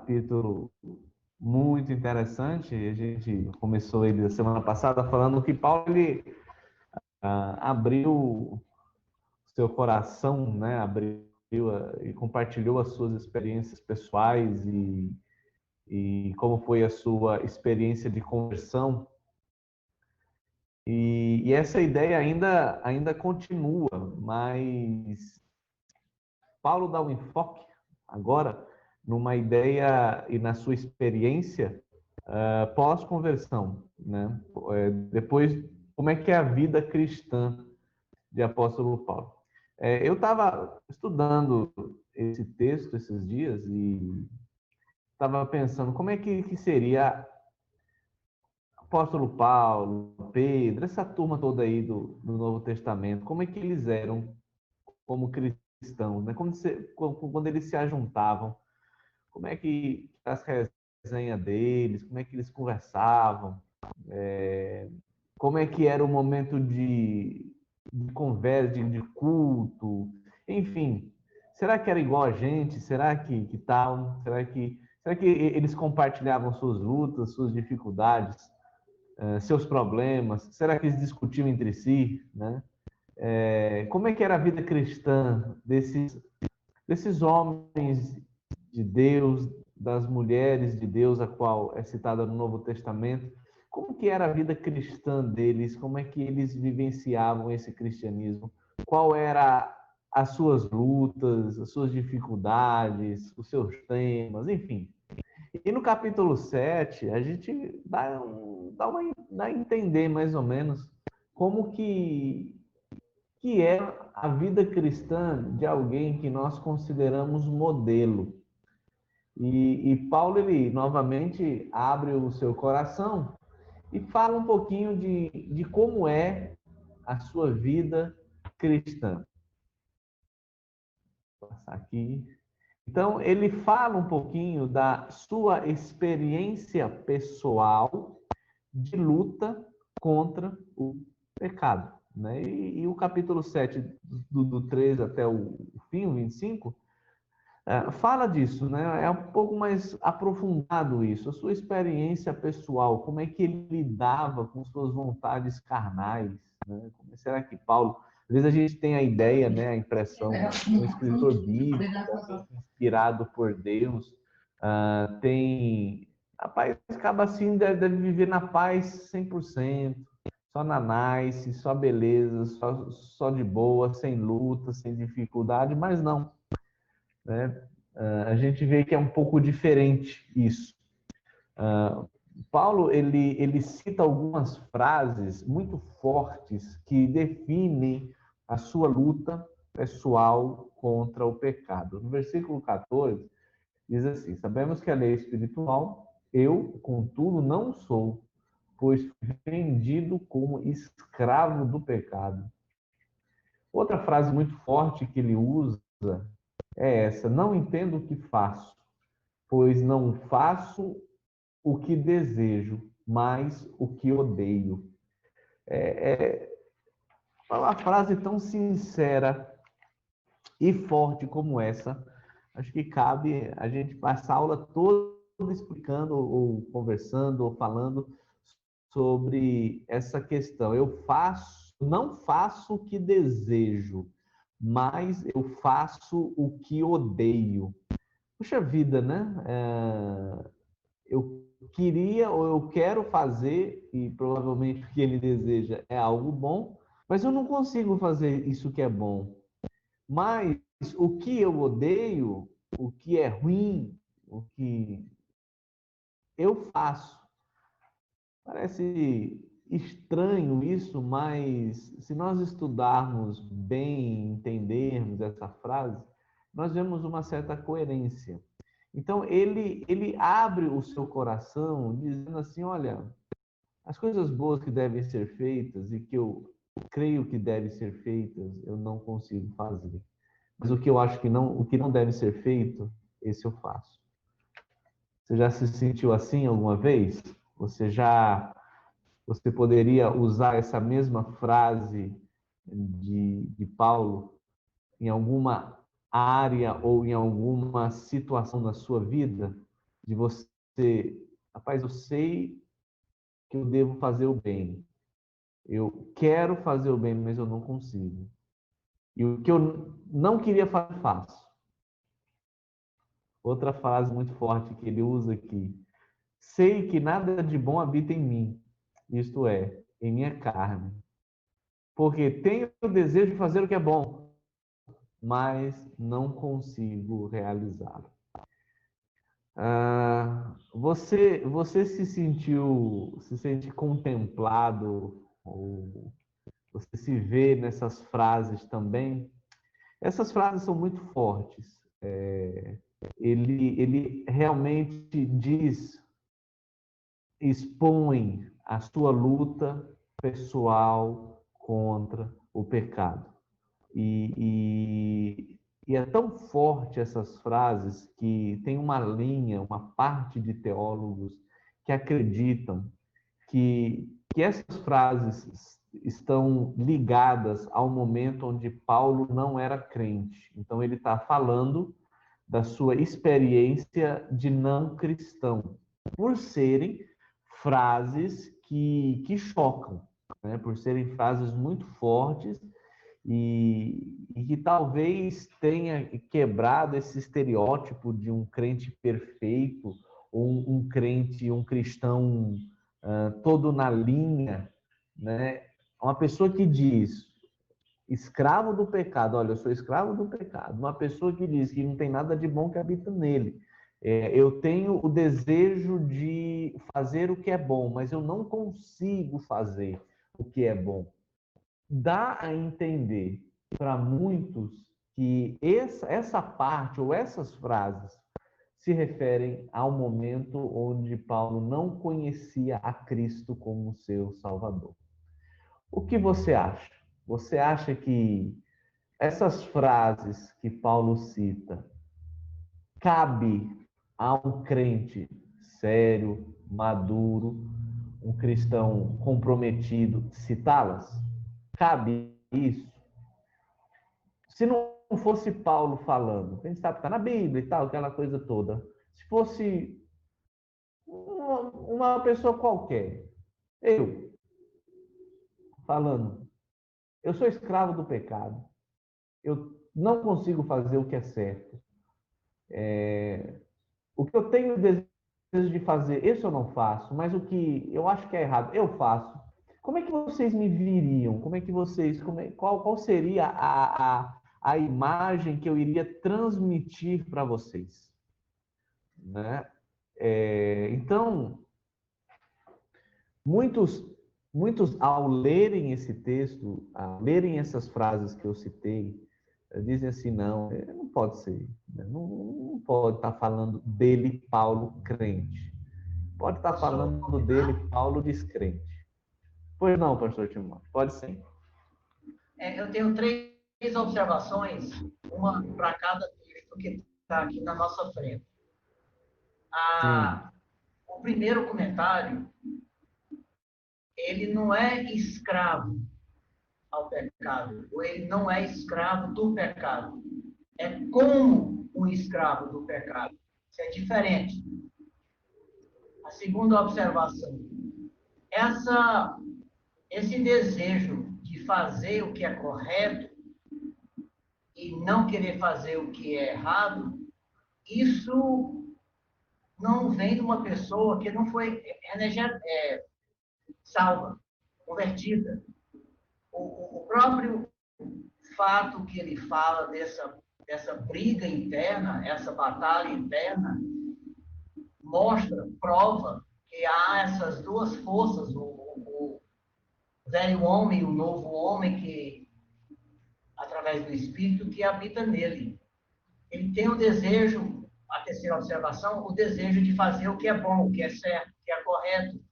capítulo muito interessante. A gente começou ele a semana passada falando que Paulo abriu seu coração, né? Abriu e compartilhou as suas experiências pessoais e como foi a sua experiência de conversão. E essa ideia ainda continua, mas Paulo dá um enfoque agora numa ideia e na sua experiência pós-conversão, né? Depois, como é que é a vida cristã de apóstolo Paulo? Eu estava estudando esse texto esses dias e estava pensando como é que seria apóstolo Paulo, Pedro, essa turma toda aí do Novo Testamento, como é que eles eram como cristãos, né? Quando eles se ajuntavam, como é que as resenhas deles, como é que eles conversavam, como é que era o momento de conversa, de culto, enfim. Será que era igual a gente? Será que tal? Será que eles compartilhavam suas lutas, suas dificuldades, seus problemas? Será que eles discutiam entre si, né? Como é que era a vida cristã desses homens de Deus, das mulheres de Deus, a qual é citada no Novo Testamento? Como que era a vida cristã deles? Como é que eles vivenciavam esse cristianismo? Qual era as suas lutas, as suas dificuldades, os seus temas, enfim. E no capítulo 7 a gente dá a entender mais ou menos como que é a vida cristã de alguém que nós consideramos modelo. E Paulo, ele novamente abre o seu coração e fala um pouquinho de como é a sua vida cristã. Vou passar aqui. Então, ele fala um pouquinho da sua experiência pessoal de luta contra o pecado, né? E o capítulo 7, do 13 até o fim, o 25, fala disso, né? É um pouco mais aprofundado isso, a sua experiência pessoal, como é que ele lidava com suas vontades carnais, né? Como será que Paulo... Às vezes a gente tem a ideia, né, a impressão, um escritor bíblico, inspirado por Deus, rapaz, acaba assim, deve viver na paz 100%, só na nice, só beleza, só de boa, sem luta, sem dificuldade, mas não, né? A gente vê que é um pouco diferente isso. Paulo, ele cita algumas frases muito fortes que definem a sua luta pessoal contra o pecado. No versículo 14, diz assim: sabemos que a lei é espiritual, eu, contudo, não sou, pois fui vendido como escravo do pecado. Outra frase muito forte que ele usa é essa: não entendo o que faço, pois não faço o que desejo, mas o que odeio. É uma frase tão sincera e forte como essa. Acho que cabe a gente passar a aula toda explicando, ou conversando, ou falando sobre essa questão. Não faço o que desejo, mas eu faço o que odeio. Puxa vida, né? Eu queria ou eu quero fazer, e provavelmente o que ele deseja é algo bom, mas eu não consigo fazer isso que é bom. Mas o que eu odeio, o que é ruim, o que eu faço. Parece estranho isso, mas se nós estudarmos bem, entendermos essa frase, nós vemos uma certa coerência. Então, ele abre o seu coração dizendo assim: olha, as coisas boas que devem ser feitas e que eu creio que devem ser feitas, eu não consigo fazer. Mas o que eu acho que não, o que não deve ser feito, esse eu faço. Você já se sentiu assim alguma vez? Você poderia usar essa mesma frase de Paulo em alguma área ou em alguma situação da sua vida? de você, rapaz, eu sei que eu devo fazer o bem, eu quero fazer o bem, mas eu não consigo. E o que eu não queria fazer, faço. Outra frase muito forte que ele usa aqui: sei que nada de bom habita em mim, isto é, em minha carne, porque tenho o desejo de fazer o que é bom, mas não consigo realizá-lo. Você se sente contemplado, ou você se vê nessas frases também? Essas frases são muito fortes. Ele realmente diz, expõe a sua luta pessoal contra o pecado. E é tão forte essas frases que tem uma linha, uma parte de teólogos que acreditam que essas frases estão ligadas ao momento onde Paulo não era crente. Então, ele está falando da sua experiência de não cristão, por serem frases que chocam, né? Por serem frases muito fortes e que talvez tenha quebrado esse estereótipo de um crente perfeito, ou um crente, um cristão todo na linha, né? Uma pessoa que diz escravo do pecado, olha, eu sou escravo do pecado. Uma pessoa que diz que não tem nada de bom que habita nele. Eu tenho o desejo de fazer o que é bom, mas eu não consigo fazer o que é bom. Dá a entender para muitos que essa parte ou essas frases se referem ao momento onde Paulo não conhecia a Cristo como seu Salvador. O que você acha? Você acha que essas frases que Paulo cita cabe a um crente sério, maduro, um cristão comprometido citá-las? Cabe isso? Se não fosse Paulo falando, a gente sabe que está na Bíblia e tal, aquela coisa toda. Se fosse uma pessoa qualquer, eu, falando, eu sou escravo do pecado, eu não consigo fazer o que é certo. O que eu tenho desejo de fazer, isso eu não faço, mas o que eu acho que é errado, eu faço. Como é que vocês me viriam? Como é que vocês, qual seria a imagem que eu iria transmitir para vocês? Né? Então, muitos, muitos, ao lerem esse texto, ao lerem essas frases que eu citei, dizem assim, não pode ser, né? Não pode estar falando dele, Paulo, crente. Pode estar Posso falando dele, comentar? Paulo, descrente. Pois não, pastor Timóteo, pode sim. Eu tenho três observações, uma para cada texto que está aqui na nossa frente. Sim, O primeiro comentário, ele não é escravo ao pecado, ou ele não é escravo do pecado. É como um escravo do pecado. Isso é diferente. A segunda observação, essa, esse desejo de fazer o que é correto e não querer fazer o que é errado, isso não vem de uma pessoa que não foi salva, convertida. O próprio fato que ele fala dessa briga interna, essa batalha interna, mostra, prova que há essas duas forças, o velho homem e o novo homem, que, através do Espírito, que habita nele. Ele tem o desejo, a terceira observação, o desejo de fazer o que é bom, o que é certo, o que é correto.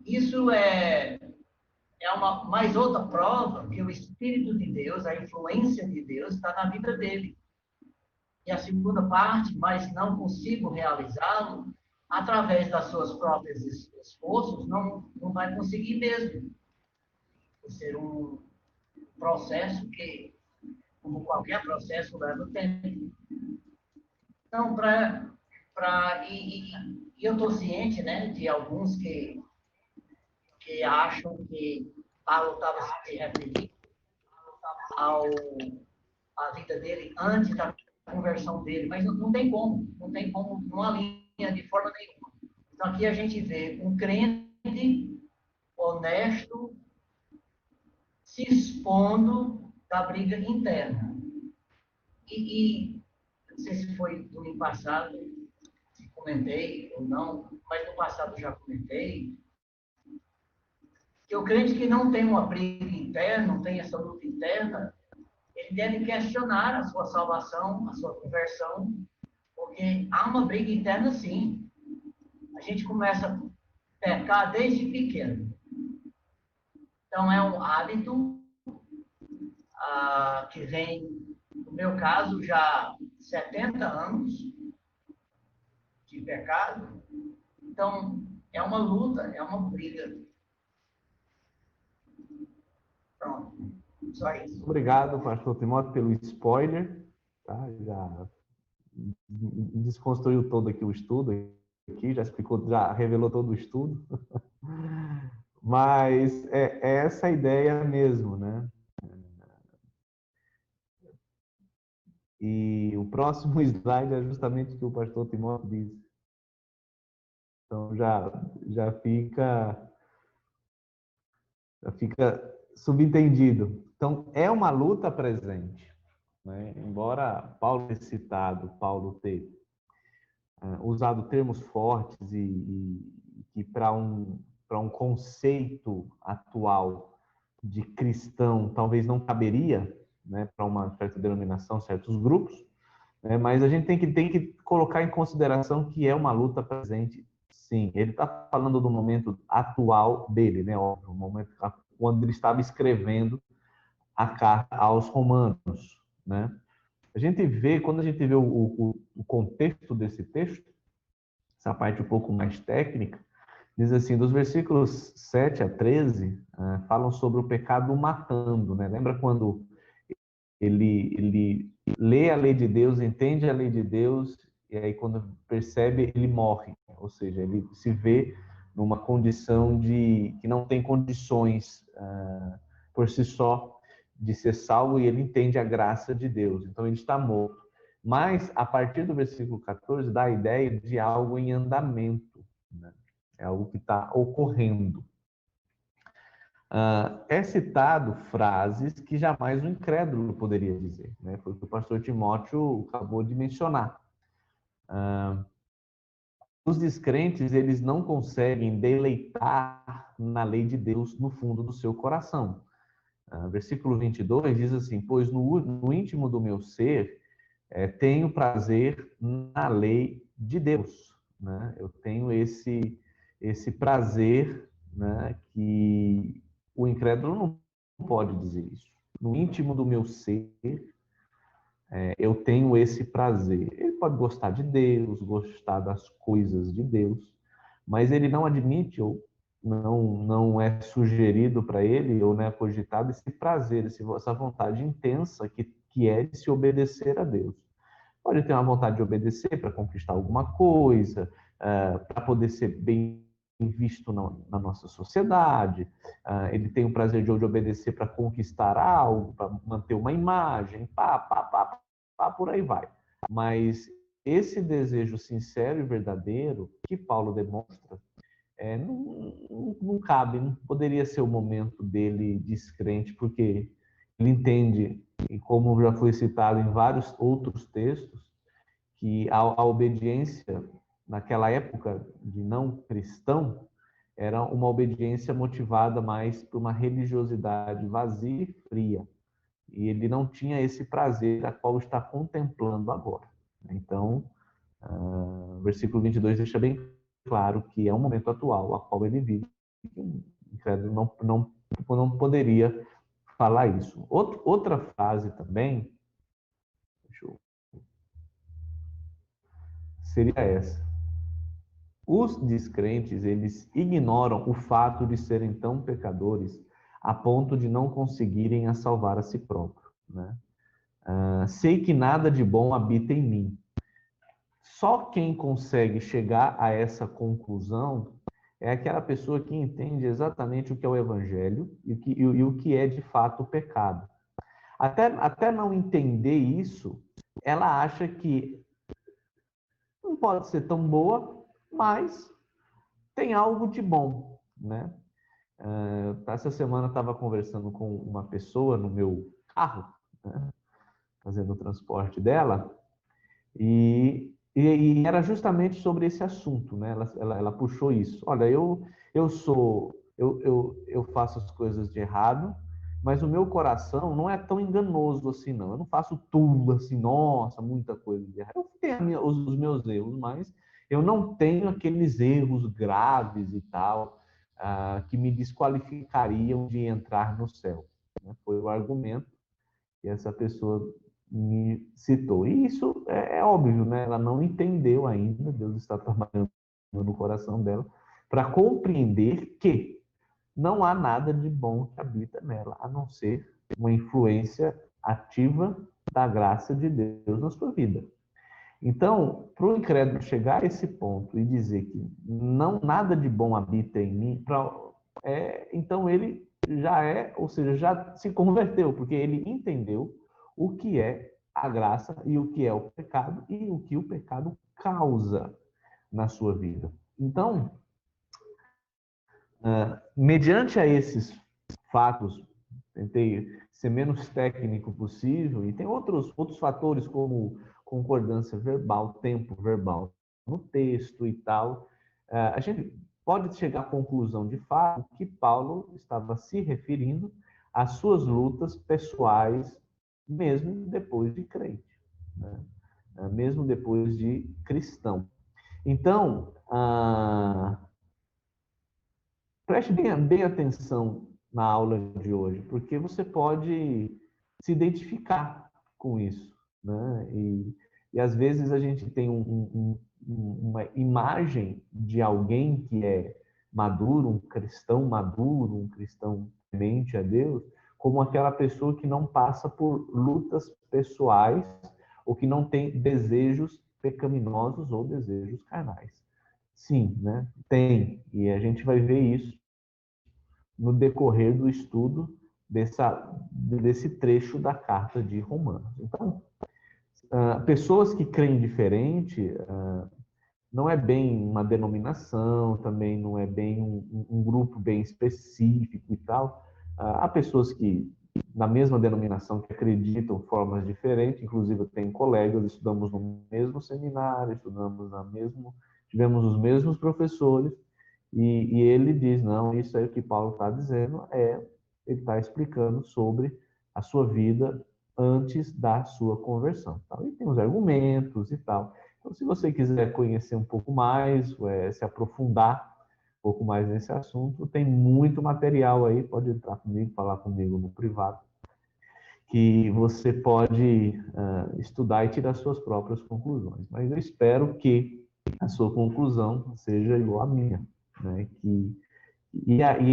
Isso é uma mais outra prova que o Espírito de Deus, a influência de Deus, está na vida dele. E a segunda parte, mas não consigo realizá-lo, através das suas próprias esforços, não vai conseguir mesmo. Por ser um processo que, como qualquer processo, leva tempo. Então, para E eu estou ciente, né, de alguns que acham que Paulo estava se referindo ao, à vida dele antes da conversão dele, mas não tem como, não tem como, não alinha de forma nenhuma. Então aqui a gente vê um crente honesto se expondo da briga interna. Não sei se foi domingo passado, se comentei ou não, mas no passado já comentei, que o crente que não tem uma briga interna, não tem essa luta interna, ele deve questionar a sua salvação, a sua conversão, porque há uma briga interna sim. A gente começa a pecar desde pequeno. Então é um hábito que vem, no meu caso, já 70 anos de pecado. Então é uma luta, é uma briga. Pronto, só isso. Obrigado, pastor Timóteo, pelo spoiler. Tá? Já desconstruiu todo aqui o estudo, aqui, já explicou, já revelou todo o estudo. Mas é essa a ideia mesmo, né? E o próximo slide é justamente o que o pastor Timóteo disse. Então já fica subentendido. Então é uma luta presente, né? Embora Paulo ter citado, Paulo ter usado termos fortes e para um conceito atual de cristão talvez não caberia, né, para uma certa denominação, certos grupos, né, mas a gente tem que colocar em consideração que é uma luta presente, sim. Ele está falando do momento atual dele, né, óbvio, o momento quando ele estava escrevendo a carta aos romanos, né? A gente vê, quando a gente vê o contexto desse texto, essa parte um pouco mais técnica, diz assim, dos versículos 7 a 13, falam sobre o pecado matando, né? Lembra quando ele lê a lei de Deus, entende a lei de Deus, e aí quando percebe, ele morre. Ou seja, ele se vê numa condição de que não tem condições por si só de ser salvo, e ele entende a graça de Deus. Então ele está morto. Mas, a partir do versículo 14, dá a ideia de algo em andamento, né? É algo que está ocorrendo. É citado frases que jamais um incrédulo poderia dizer, né? Foi o que o pastor Timóteo acabou de mencionar. Os descrentes, eles não conseguem deleitar na lei de Deus no fundo do seu coração. Versículo 22 diz assim, pois no íntimo do meu ser tenho prazer na lei de Deus, né? Eu tenho esse prazer, né, que o incrédulo não pode dizer isso. No íntimo do meu ser, eu tenho esse prazer. Ele pode gostar de Deus, gostar das coisas de Deus, mas ele não admite ou não é sugerido para ele ou não é cogitado esse prazer, essa vontade intensa que é de se obedecer a Deus. Pode ter uma vontade de obedecer para conquistar alguma coisa, para poder ser bem visto na nossa sociedade. Ele tem o prazer de obedecer para conquistar algo, para manter uma imagem, por aí vai. Mas esse desejo sincero e verdadeiro que Paulo demonstra, não cabe, não poderia ser o momento dele descrente, porque ele entende, e como já foi citado em vários outros textos, que a obediência naquela época de não cristão era uma obediência motivada mais por uma religiosidade vazia e fria. E ele não tinha esse prazer a qual está contemplando agora. Então, o versículo 22 deixa bem claro que é um momento atual a qual ele vive. O incrédulo não poderia falar isso. Outra frase também, seria essa. Os descrentes, eles ignoram o fato de serem tão pecadores a ponto de não conseguirem a salvar a si próprio, né? Sei que nada de bom habita em mim. Só quem consegue chegar a essa conclusão é aquela pessoa que entende exatamente o que é o evangelho e o que é de fato o pecado. Até não entender isso, ela acha que não pode ser tão boa, mas tem algo de bom, né? Essa semana eu estava conversando com uma pessoa no meu carro, né, fazendo o transporte dela, e era justamente sobre esse assunto, né? Ela puxou isso. Olha, eu faço as coisas de errado, mas o meu coração não é tão enganoso assim, não. Eu não faço tudo assim, nossa, muita coisa de errado. Eu tenho os meus erros, mas eu não tenho aqueles erros graves e tal, que me desqualificariam de entrar no céu, né? Foi o argumento que essa pessoa me citou. E isso é óbvio, né? Ela não entendeu ainda, Deus está trabalhando no coração dela, para compreender que não há nada de bom que habita nela, a não ser uma influência ativa da graça de Deus na sua vida. Então, para o incrédulo chegar a esse ponto e dizer que não nada de bom habita em mim, então ele já ou seja, já se converteu, porque ele entendeu o que é a graça e o que é o pecado e o que o pecado causa na sua vida. Então, mediante a esses fatos, tentei ser menos técnico possível, e tem outros fatores como concordância verbal, tempo verbal no texto e tal. A gente pode chegar à conclusão, de fato, que Paulo estava se referindo às suas lutas pessoais, mesmo depois de crente, né? Mesmo depois de cristão. Então, preste bem atenção na aula de hoje, porque você pode se identificar com isso, né? E às vezes a gente tem uma imagem de alguém que é maduro, um cristão temente a Deus, como aquela pessoa que não passa por lutas pessoais ou que não tem desejos pecaminosos ou desejos carnais. Sim, né? Tem. E a gente vai ver isso no decorrer do estudo desse trecho da carta de Romanos. Então, pessoas que creem diferente não é bem uma denominação, também não é bem um grupo bem específico e tal. Há pessoas que, na mesma denominação, que acreditam formas diferentes, inclusive eu tenho colegas, estudamos no mesmo seminário, tivemos os mesmos professores, e ele diz, não, isso aí que Paulo está dizendo ele está explicando sobre a sua vida antes da sua conversão. Tal. E tem os argumentos e tal. Então, se você quiser conhecer um pouco mais, se aprofundar um pouco mais nesse assunto, tem muito material aí, pode entrar comigo, falar comigo no privado, que você pode estudar e tirar suas próprias conclusões. Mas eu espero que a sua conclusão seja igual à minha, né? E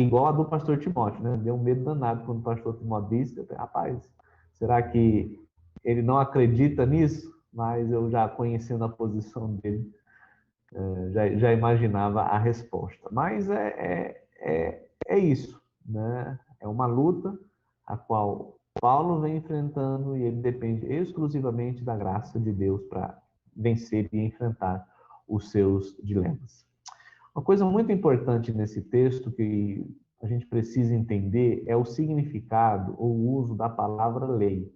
igual a do pastor Timóteo, né? Deu um medo danado quando o pastor Timóteo disse, rapaz, será que ele não acredita nisso? Mas eu já conhecendo a posição dele, já imaginava a resposta. Mas é isso, né? É uma luta a qual Paulo vem enfrentando e ele depende exclusivamente da graça de Deus para vencer e enfrentar os seus dilemas. Uma coisa muito importante nesse texto que a gente precisa entender é o significado ou o uso da palavra lei.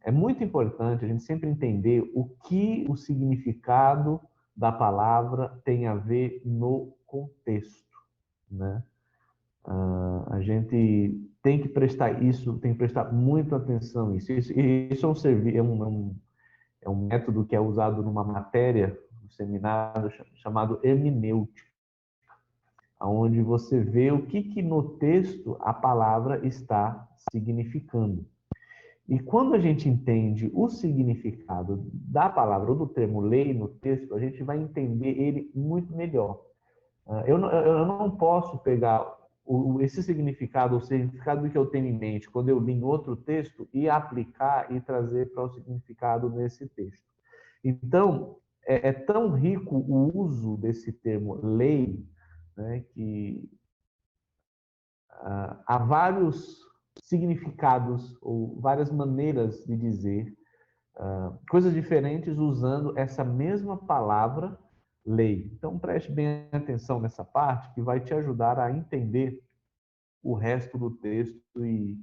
É muito importante a gente sempre entender o que o significado da palavra tem a ver no contexto, né? A gente tem que prestar isso, tem que prestar muito atenção nisso. Isso é um método que é usado numa matéria no seminário chamado hermenêutica, onde você vê o que no texto a palavra está significando. E quando a gente entende o significado da palavra ou do termo lei no texto, a gente vai entender ele muito melhor. Eu não posso pegar esse significado, o significado que eu tenho em mente, quando eu li em outro texto, e aplicar e trazer para o significado nesse texto. Então, é tão rico o uso desse termo lei, né, que há vários significados ou várias maneiras de dizer coisas diferentes usando essa mesma palavra lei. Então, preste bem atenção nessa parte que vai te ajudar a entender o resto do texto e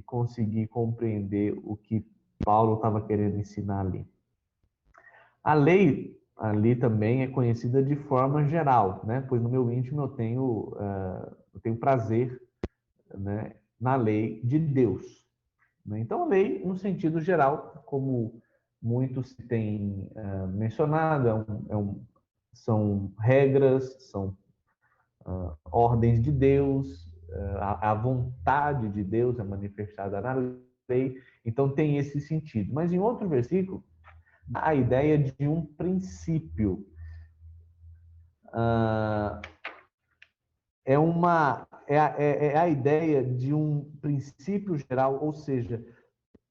conseguir compreender o que Paulo estava querendo ensinar ali. A lei ali também é conhecida de forma geral, né? Pois no meu íntimo eu tenho prazer, né, na lei de Deus. Né? Então, a lei, no sentido geral, como muitos têm mencionado, são regras, são ordens de Deus, a vontade de Deus é manifestada na lei, então tem esse sentido. Mas em outro versículo, a ideia de um princípio. É a ideia de um princípio geral, ou seja,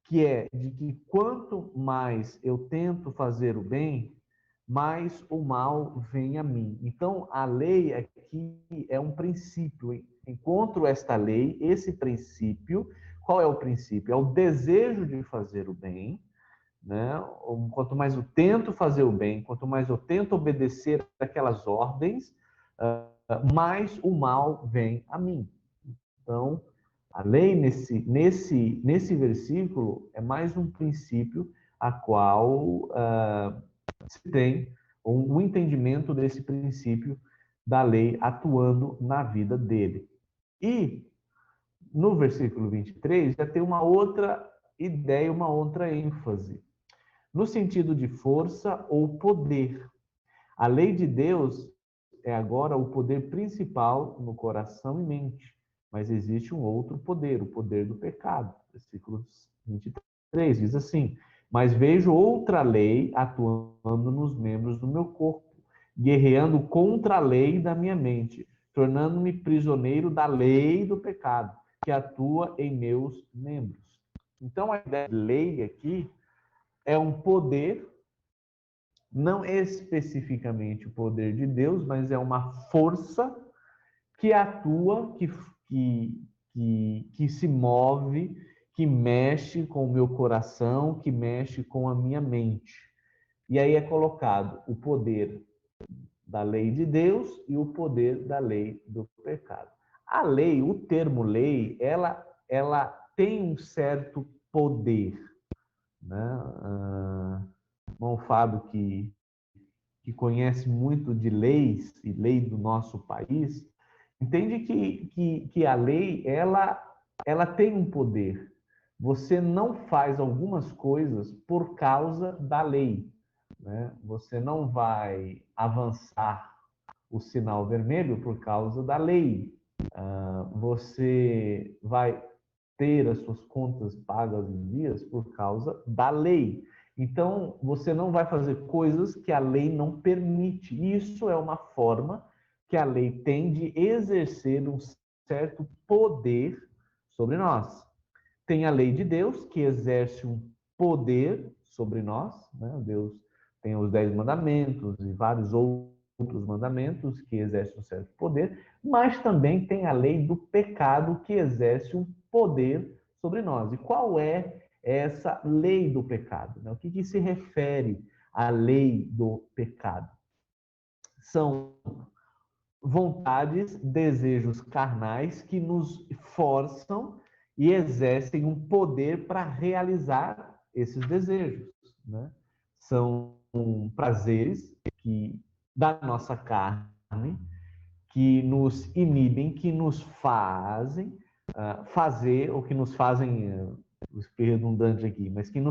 que é de que quanto mais eu tento fazer o bem, mais o mal vem a mim. Então, a lei aqui é um princípio. Encontro esta lei, esse princípio. Qual é o princípio? É o desejo de fazer o bem, né? Quanto mais eu tento fazer o bem, quanto mais eu tento obedecer aquelas ordens, mais o mal vem a mim. Então, a lei nesse versículo é mais um princípio a qual se tem um entendimento desse princípio da lei atuando na vida dele. E no versículo 23 já tem uma outra ideia, uma outra ênfase, no sentido de força ou poder. A lei de Deus é agora o poder principal no coração e mente. Mas existe um outro poder, o poder do pecado. Versículo 23 diz assim: mas vejo outra lei atuando nos membros do meu corpo, guerreando contra a lei da minha mente, tornando-me prisioneiro da lei do pecado, que atua em meus membros. Então, a ideia de lei aqui é um poder, não especificamente o poder de Deus, mas é uma força que atua, que se move, que mexe com o meu coração, que mexe com a minha mente. E aí é colocado o poder da lei de Deus e o poder da lei do pecado. A lei, o termo lei, ela tem um certo poder, né? Irmão Fábio, que conhece muito de leis e lei do nosso país, entende que a lei, ela tem um poder. Você não faz algumas coisas por causa da lei, né? Você não vai avançar o sinal vermelho por causa da lei. Você vai ter as suas contas pagas em dias por causa da lei. Então, você não vai fazer coisas que a lei não permite. Isso é uma forma que a lei tem de exercer um certo poder sobre nós. Tem a lei de Deus, que exerce um poder sobre nós, né? Deus tem os 10 mandamentos e vários outros mandamentos que exercem um certo poder, mas também tem a lei do pecado, que exerce um poder sobre nós. E qual é essa lei do pecado? O que se refere à lei do pecado? São vontades, desejos carnais que nos forçam e exercem um poder para realizar esses desejos, né? São prazeres da nossa carne que nos inibem, que nos fazem fazer, ou que nos fazem, redundante aqui, mas que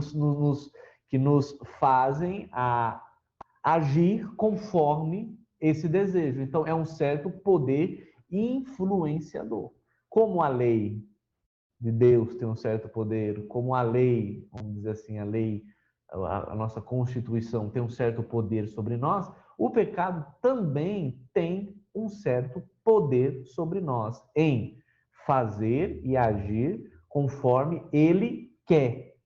nos fazem agir conforme esse desejo. Então, é um certo poder influenciador. Como a lei de Deus tem um certo poder, como a lei, vamos dizer assim, a nossa Constituição tem um certo poder sobre nós, o pecado também tem um certo poder sobre nós em fazer e agir conforme ele quer.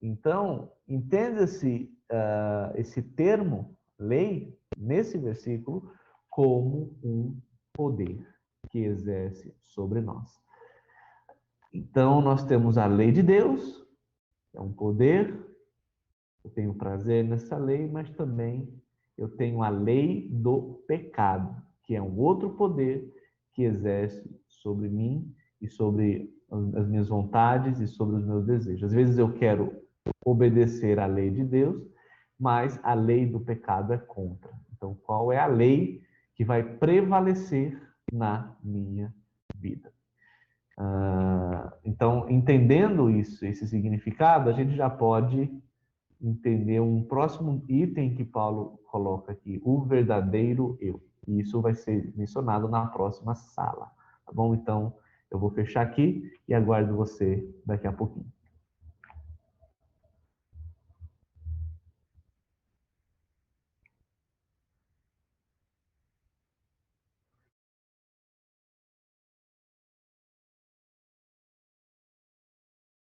Então, entenda-se esse termo, lei, nesse versículo, como um poder que exerce sobre nós. Então, nós temos a lei de Deus, é um poder, eu tenho prazer nessa lei, mas também eu tenho a lei do pecado, que é um outro poder que exerce sobre mim e sobre as minhas vontades e sobre os meus desejos. Às vezes eu quero obedecer à lei de Deus, mas a lei do pecado é contra. Então, qual é a lei que vai prevalecer na minha vida? Então, entendendo isso, esse significado, a gente já pode entender um próximo item que Paulo coloca aqui, o verdadeiro eu. E isso vai ser mencionado na próxima sala. Tá bom? Então, eu vou fechar aqui e aguardo você daqui a pouquinho.